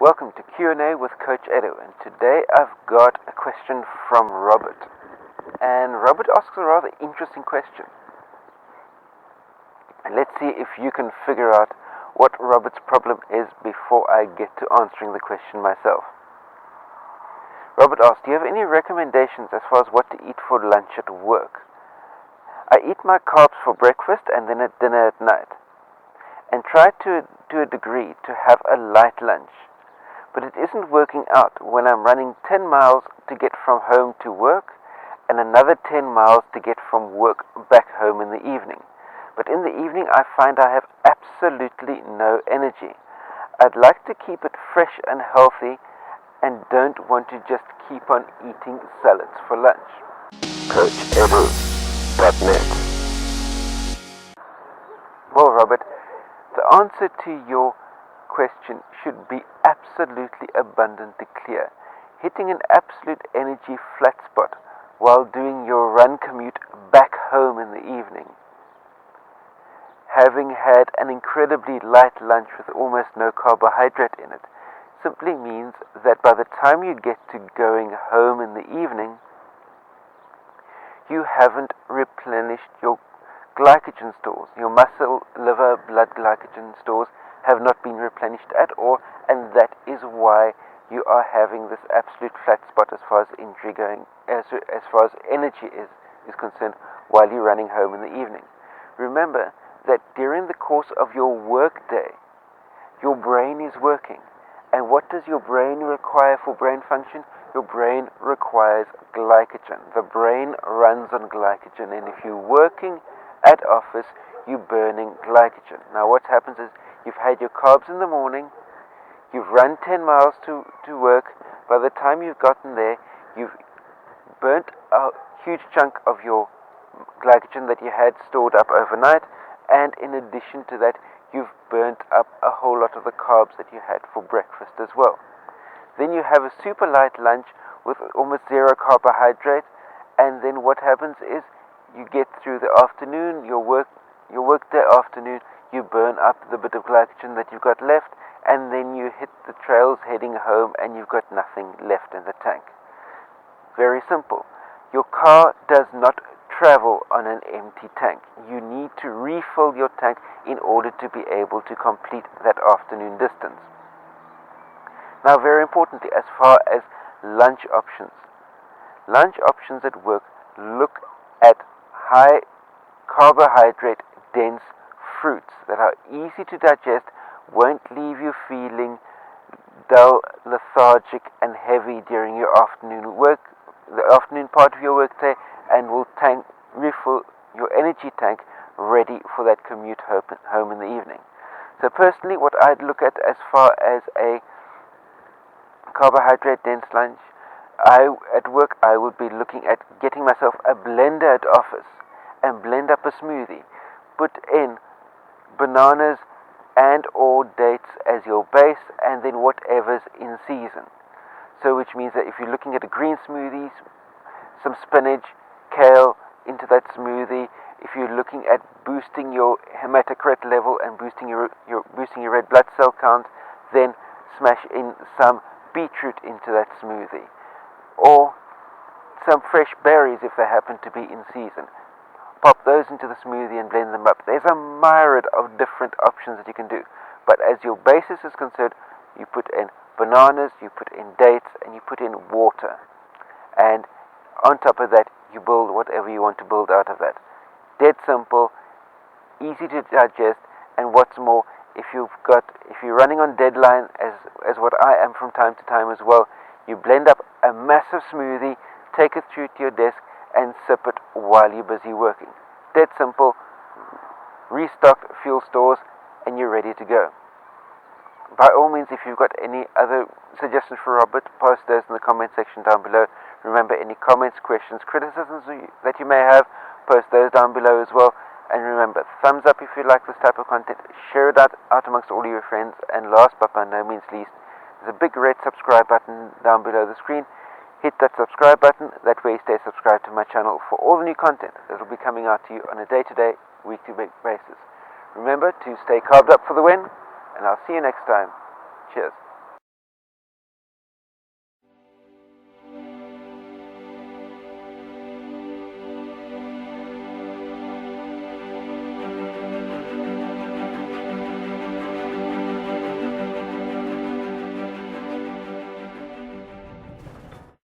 Welcome to Q&A with Coach Edo, and today I've got a question from Robert. And Robert asks a rather interesting question. And let's see if you can figure out what Robert's problem is before I get to answering the question myself. Robert asks, do you have any recommendations as far as what to eat for lunch at work? I eat my carbs for breakfast and then at dinner at night, and try to a degree to have a light lunch. But it isn't working out when I'm running 10 miles to get from home to work and another 10 miles to get from work back home in the evening. But in the evening I find I have absolutely no energy. I'd like to keep it fresh and healthy and don't want to just keep on eating salads for lunch. CoachEdu.net. Well, Robert, the answer to your question should be absolutely abundantly clear. Hitting an absolute energy flat spot while doing your run commute back home in the evening. Having had an incredibly light lunch with almost no carbohydrate in it simply means that by the time you get to going home in the evening, you haven't replenished your glycogen stores. Your muscle, liver, blood glycogen stores have not been replenished at all, and that is why you are having this absolute flat spot as far as injury going, as far as energy is concerned while you're running home in the evening. Remember that during the course of your work day, your brain is working. And what does your brain require for brain function? Your brain requires glycogen. The brain runs on glycogen, and if you're working at office, you're burning glycogen. Now what happens is you've had your carbs in the morning, you've run 10 miles to work. By the time you've gotten there, you've burnt a huge chunk of your glycogen that you had stored up overnight, and in addition to that, you've burnt up a whole lot of the carbs that you had for breakfast as well. Then you have a super light lunch with almost zero carbohydrate, and then what happens is you get through the afternoon, your workday afternoon, you burn up the bit of glycogen that you've got left, and then you hit the trails heading home and you've got nothing left in the tank. Very simple. Your car does not travel on an empty tank. You need to refill your tank in order to be able to complete that afternoon distance. Now, very importantly, as far as lunch options at work, look at high carbohydrate dense fruits that are easy to digest, won't leave you feeling dull, lethargic and heavy during your the afternoon part of your workday, and will refill your energy tank ready for that commute home in the evening. So personally, what I'd look at as far as a carbohydrate dense lunch, at work I would be looking at getting myself a blender at office and blend up a smoothie. Put in bananas and or dates as your base, and then whatever's in season. So which means that if you're looking at a green smoothie, some spinach, kale into that smoothie. If you're looking at boosting your hematocrit level and boosting your red blood cell count, then smash in some beetroot into that smoothie, or some fresh berries if they happen to be in season. Pop those into the smoothie and blend them up. There's a myriad of different options that you can do, but as your basis is concerned, you put in bananas, you put in dates, and you put in water, and on top of that you build whatever you want to build out of that. Dead simple, easy to digest, and what's more, if you're running on deadline as what I am from time to time as well, you blend up a massive smoothie, take it through to your desk and sip it while you're busy working. Dead simple, restock fuel stores and you're ready to go. By all means, if you've got any other suggestions for Robert, post those in the comment section down below. Remember, any comments, questions, criticisms that you may have, post those down below as well. And remember, thumbs up if you like this type of content, share it out amongst all of your friends, and last but by no means least, there's a big red subscribe button down below the screen. Hit that subscribe button, that way you stay subscribed to my channel for all the new content that will be coming out to you on a day-to-day, weekly basis. Remember to stay carved up for the win, and I'll see you next time. Cheers.